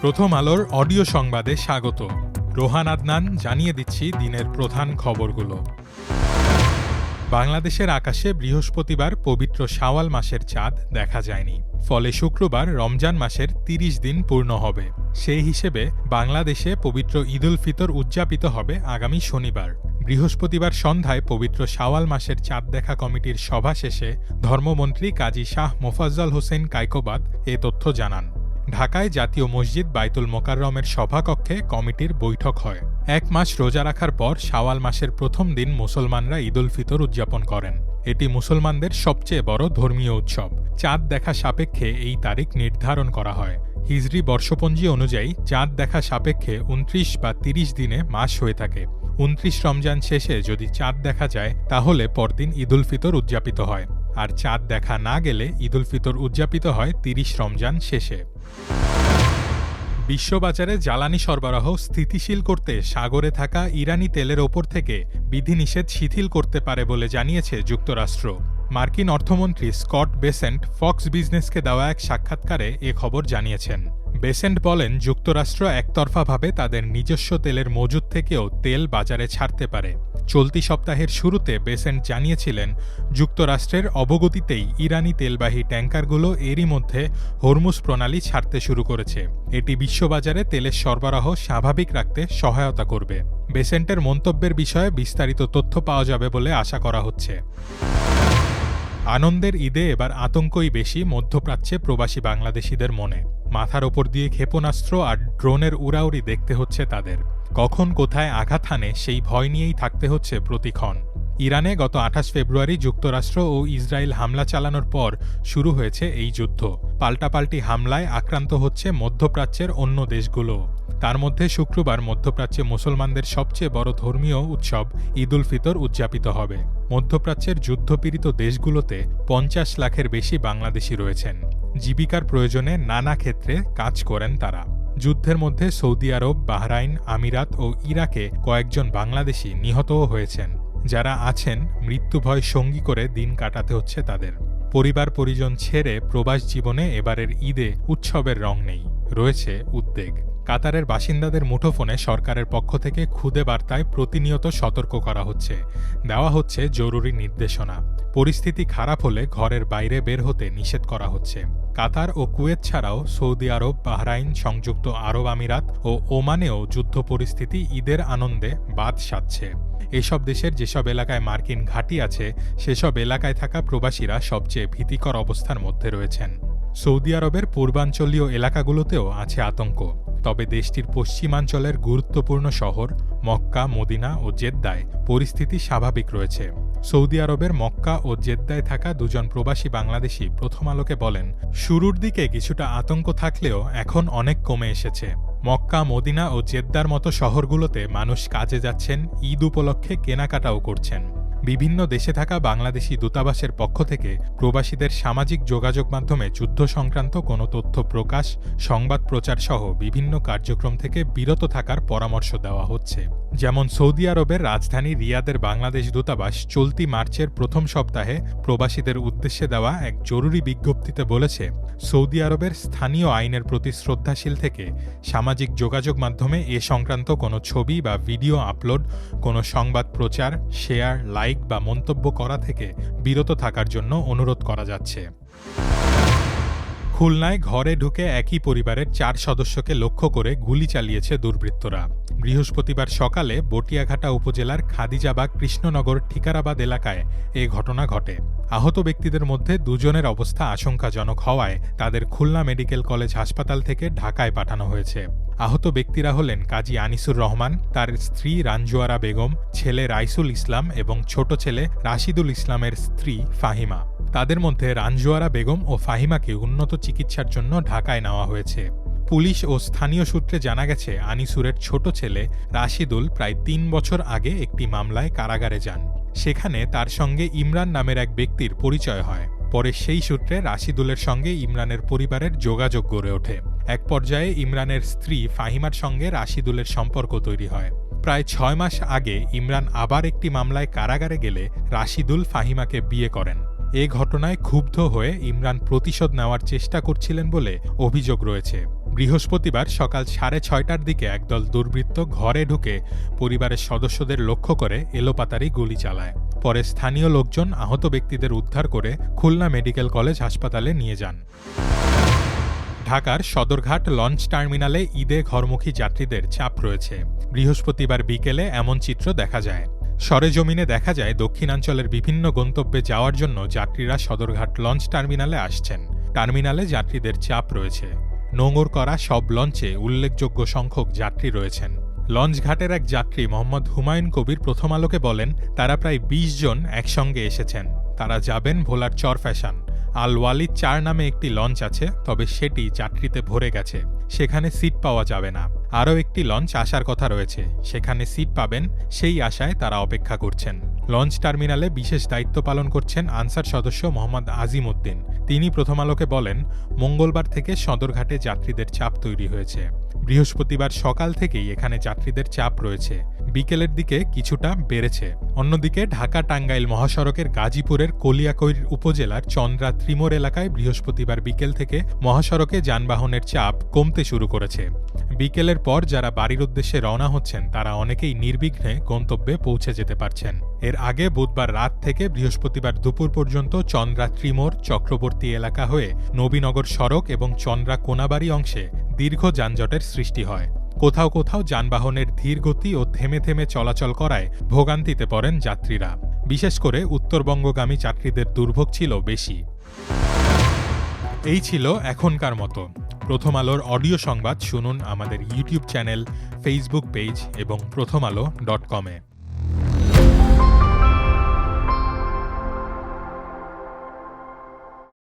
প্রথম আলোর অডিও সংবাদে স্বাগত। রোহান আদনান জানিয়ে দিচ্ছি দিনের প্রধান খবরগুলো। বাংলাদেশের আকাশে বৃহস্পতিবার পবিত্র শাওয়াল মাসের চাঁদ দেখা যায়নি, ফলে শুক্রবার রমজান মাসের ৩০ দিন পূর্ণ হবে। সেই হিসেবে বাংলাদেশে পবিত্র ঈদ উল ফিতর উদযাপিত হবে আগামী শনিবার। বৃহস্পতিবার সন্ধ্যায় পবিত্র শাওয়াল মাসের চাঁদ দেখা কমিটির সভা শেষে ধর্মমন্ত্রী কাজী শাহ মোফাজ্জল হোসেন কায়কোবাদ এ তথ্য জানান। ঢাকায় জাতীয় মসজিদ বাইতুল মোকাররমের সভাকক্ষে কমিটির বৈঠক হয়। ১ মাস রোজা রাখার পর শাওয়াল মাসের প্রথম দিন মুসলমানরা ঈদ উল ফিতর উদযাপন করেন। এটি মুসলমানদের সবচেয়ে বড় ধর্মীয় উৎসব। চাঁদ দেখা সাপেক্ষে এই তারিখ নির্ধারণ করা হয়। হিজরি বর্ষপঞ্জি অনুযায়ী চাঁদ দেখা সাপেক্ষে ২৯ বা ৩০ দিনে মাস হয়ে থাকে। ২৯ রমজান শেষে যদি চাঁদ দেখা যায় তাহলে পরদিন ঈদ উল ফিতর উদযাপিত হয়, আর চাঁদ দেখা না গেলে ঈদ উল ফিতর উদযাপিত হয় ৩০ রমজান শেষে। বিশ্ববাজারে জ্বালানি সরবরাহ স্থিতিশীল করতে সাগরে থাকা ইরানি তেলের ওপর থেকে বিধিনিষেধ শিথিল করতে পারে বলে জানিয়েছে যুক্তরাষ্ট্র। মার্কিন অর্থমন্ত্রী স্কট বেসেন্ট ফক্স বিজনেসকে দেওয়া এক সাক্ষাৎকারে এ খবর জানিয়েছেন। বেসেন্ট বলেন, যুক্তরাষ্ট্র একতরফাভাবে তাদের নিজস্ব তেলের মজুদ থেকেও তেল বাজারে ছাড়তে পারে। চলতি সপ্তাহের শুরুতে বেসেন্ট জানিয়েছিলেন, যুক্তরাষ্ট্রের অবগতিতেই ইরানি তেলবাহী ট্যাঙ্কারগুলো এরই মধ্যে হরমুজ প্রণালী ছাড়তে শুরু করেছে। এটি বিশ্ববাজারে তেলের সরবরাহ স্বাভাবিক রাখতে সহায়তা করবে। বেসেন্টের মন্তব্যের বিষয়ে বিস্তারিত তথ্য পাওয়া যাবে বলে আশা করা হচ্ছে। আনন্দের ঈদে এবার আতঙ্কই বেশি মধ্যপ্রাচ্যে প্রবাসী বাংলাদেশিদের মনে। মাথার ওপর দিয়ে ক্ষেপণাস্ত্র আর ড্রোনের উড়াউড়ি দেখতে হচ্ছে তাদের। কখন কোথায় আঘাত হানে সেই ভয় নিয়েই থাকতে হচ্ছে প্রতিক্ষণ। ইরানে গত ২৮ ফেব্রুয়ারি যুক্তরাষ্ট্র ও ইসরায়েল হামলা চালানোর পর শুরু হয়েছে এই যুদ্ধ। পাল্টাপাল্টি হামলায় আক্রান্ত হচ্ছে মধ্যপ্রাচ্যের অন্য দেশগুলো। তার মধ্যে শুক্রবার মধ্যপ্রাচ্যে মুসলমানদের সবচেয়ে বড় ধর্মীয় উৎসব ঈদ উল ফিতর উদযাপিত হবে। মধ্যপ্রাচ্যের যুদ্ধপীড়িত দেশগুলোতে ৫০ লাখের বেশি বাংলাদেশি রয়েছেন। জীবিকার প্রয়োজনে নানা ক্ষেত্রে কাজ করেন তারা। যুদ্ধের মধ্যে সৌদি আরব, বাহরাইন, আমিরাত ও ইরাকে কয়েকজন বাংলাদেশি নিহতও হয়েছেন। যারা আছেন, মৃত্যু ভয় সঙ্গী করে দিন কাটাতে হচ্ছে তাদের। পরিবার পরিজন ছেড়ে প্রবাস জীবনে এবারের ঈদে উৎসবের রং নেই, রয়েছে উদ্বেগ। কাতারের বাসিন্দাদের মুঠোফোনে সরকারের পক্ষ থেকে খুদে বার্তায় প্রতিনিয়ত সতর্ক করা হচ্ছে, দেওয়া হচ্ছে জরুরি নির্দেশনা। পরিস্থিতি খারাপ হলে ঘরের বাইরে বের হতে নিষেধ করা হচ্ছে। কাতার ও কুয়েত ছাড়াও সৌদি আরব, বাহরাইন, সংযুক্ত আরব আমিরাত ও ওমানেও যুদ্ধ পরিস্থিতি ঈদের আনন্দে বাদ সাধছে। এসব দেশের যেসব এলাকায় মার্কিন ঘাঁটি আছে, সেসব এলাকায় থাকা প্রবাসীরা সবচেয়ে ভীতিকর অবস্থার মধ্যে রয়েছেন। সৌদি আরবের পূর্বাঞ্চলীয় এলাকাগুলোতেও আছে আতঙ্ক। তবে দেশটির পশ্চিমাঞ্চলের গুরুত্বপূর্ণ শহর মক্কা, মদিনা ও জেদ্দায় পরিস্থিতি স্বাভাবিক রয়েছে। সৌদি আরবের মক্কা ও জেদ্দায় থাকা দুজন প্রবাসী বাংলাদেশি প্রথম আলোকে বলেন, শুরুর দিকে কিছুটা আতঙ্ক থাকলেও এখন অনেক কমে এসেছে। মক্কা, মদিনা ও জেদ্দার মতো শহরগুলোতে মানুষ কাজে যাচ্ছেন, ঈদ উপলক্ষে কেনাকাটাও করছেন। বিভিন্ন দেশে থাকা বাংলাদেশি দূতাবাসের পক্ষ থেকে প্রবাসীদের সামাজিক যোগাযোগ মাধ্যমে যুদ্ধ সংক্রান্ত কোনো তথ্য প্রকাশ, সংবাদ প্রচার সহ বিভিন্ন কার্যক্রম থেকে বিরত থাকার পরামর্শ দেওয়া হচ্ছে। যেমন সৌদি আরবের রাজধানী রিয়াদের বাংলাদেশ দূতাবাস চলতি মার্চের প্রথম সপ্তাহে প্রবাসীদের উদ্দেশ্যে দেওয়া এক জরুরি বিজ্ঞপ্তিতে বলেছে, সৌদি আরবের স্থানীয় আইনের প্রতি শ্রদ্ধাশীল থেকে সামাজিক যোগাযোগ মাধ্যমে এ সংক্রান্ত কোনো ছবি বা ভিডিও আপলোড, কোনো সংবাদ প্রচার, শেয়ার, লাইক বা মন্তব্য করা থেকে বিরত থাকার জন্য অনুরোধ করা যাচ্ছে। খুলনায় ঘরে ঢুকে একই পরিবারের ৪ সদস্যকে লক্ষ্য করে গুলি চালিয়েছে দুর্বৃত্তরা। বৃহস্পতিবার সকালে বটিয়াঘাটা উপজেলার খাদিজাবাগ কৃষ্ণনগর ঠিকারাবাদ এলাকায় এ ঘটনা ঘটে। আহত ব্যক্তিদের মধ্যে দুজনের অবস্থা আশঙ্কাজনক হওয়ায় তাদের খুলনা মেডিকেল কলেজ হাসপাতাল থেকে ঢাকায় পাঠানো হয়েছে। আহত ব্যক্তিরা হলেন কাজী আনিসুর রহমান, তার স্ত্রী রানজুয়ারা বেগম, ছেলে রাইসুল ইসলাম এবং ছোট ছেলে রাশিদুল ইসলামের স্ত্রী ফাহিমা। তাদের মধ্যে রানজুয়ারা বেগম ও ফাহিমাকে উন্নত চিকিৎসার জন্য ঢাকায় নেওয়া হয়েছে। পুলিশ ও স্থানীয় সূত্রে জানা গেছে, আনিসুরের ছোট ছেলে রাশিদুল প্রায় ৩ বছর আগে একটি মামলায় কারাগারে যান। সেখানে তার সঙ্গে ইমরান নামের এক ব্যক্তির পরিচয় হয়। পরে সেই সূত্রে রাশিদুলের সঙ্গে ইমরানের পরিবারের যোগাযোগ গড়ে ওঠে। এক পর্যায়ে ইমরানের স্ত্রী ফাহিমার সঙ্গে রাশিদুলের সম্পর্ক তৈরি হয়। প্রায় ৬ মাস আগে ইমরান আবার একটি মামলায় কারাগারে গেলে রাশিদুল ফাহিমাকে বিয়ে করেন। এ ঘটনায় ক্ষুব্ধ হয়ে ইমরান প্রতিশোধ নেওয়ার চেষ্টা করছিলেন বলে অভিযোগ রয়েছে। বৃহস্পতিবার সকাল 6:30টার দিকে একদল দুর্বৃত্ত ঘরে ঢুকে পরিবারের সদস্যদের লক্ষ্য করে এলোপাতাড়ি গুলি চালায়। পরে স্থানীয় লোকজন আহত ব্যক্তিদের উদ্ধার করে খুলনা মেডিকেল কলেজ হাসপাতালে নিয়ে যান। ঢাকার সদরঘাট লঞ্চ টার্মিনালে ঈদে ঘরমুখী যাত্রীদের চাপ রয়েছে। বৃহস্পতিবার বিকেলে এমন চিত্র দেখা যায়। সরেজমিনে দেখা যায় দক্ষিণাঞ্চলের বিভিন্ন গন্তব্যে যাওয়ার জন্য যাত্রীরা সদরঘাট লঞ্চ টার্মিনালে আসছেন। টার্মিনালে যাত্রীদের চাপ রয়েছে। নোঙর করা সব লঞ্চে উল্লেখযোগ্য সংখ্যক যাত্রী রয়েছেন। লঞ্চঘাটের এক যাত্রী মোহাম্মদ হুমায়ুন কবির প্রথম আলোকে বলেন, তারা প্রায় ২০ জন একসঙ্গে এসেছেন। তারা যাবেন ভোলার চরফ্যাশন। আল ওয়ালিদ ৪ নামে একটি লঞ্চ আছে, তবে সেটি যাত্রীতে ভরে গেছে, সেখানে সিট পাওয়া যাবে না। আরও একটি লঞ্চ আসার কথা রয়েছে, সেখানে সিট পাবেন, সেই আশায় তারা অপেক্ষা করছেন। লঞ্চ টার্মিনালে বিশেষ দায়িত্ব পালন করছেন আনসার সদস্য মোহাম্মদ আজিম উদ্দিন। তিনি প্রথম আলোকে বলেন, মঙ্গলবার থেকে সদরঘাটে যাত্রীদের চাপ তৈরি হয়েছে। বৃহস্পতিবার সকাল থেকেই এখানে যাত্রীদের চাপ রয়েছে। বিকেলের দিকে কিছুটা বেড়েছে। অন্যদিকে ঢাকা টাঙ্গাইল মহাসড়কের গাজীপুরের কলিয়াকৈর উপজেলার চন্দ্রা ত্রিমোর এলাকায় বৃহস্পতিবার বিকেল থেকে মহাসড়কে যানবাহনের চাপ কমতে শুরু করেছে। বিকেলের পর যারা বাড়ির উদ্দেশ্যে রওনা হচ্ছেন তারা অনেকেই নির্বিঘ্নে গন্তব্যে পৌঁছে যেতে পারছেন। এর আগে বুধবার রাত থেকে বৃহস্পতিবার দুপুর পর্যন্ত চন্দ্রা ত্রিমোর চক্রবর্তী এলাকা হয়ে নবীনগর সড়ক এবং চন্দ্রা কোনাবাড়ি অংশে দীর্ঘ যানজটের সৃষ্টি হয়। কোথাও কোথাও যানবাহনের ধীর গতি ও থেমে থেমে চলাচল করায় ভোগান্তিতে পড়েন যাত্রীরা। বিশেষ করে উত্তরবঙ্গগামী যাত্রীদের দুর্ভোগ ছিল বেশি। এই ছিল এখনকার মতো। প্রথম আলোর অডিও সংবাদ শুনুন আমাদের ইউটিউব চ্যানেল, ফেসবুক পেজ এবং prothomalo.com-এ।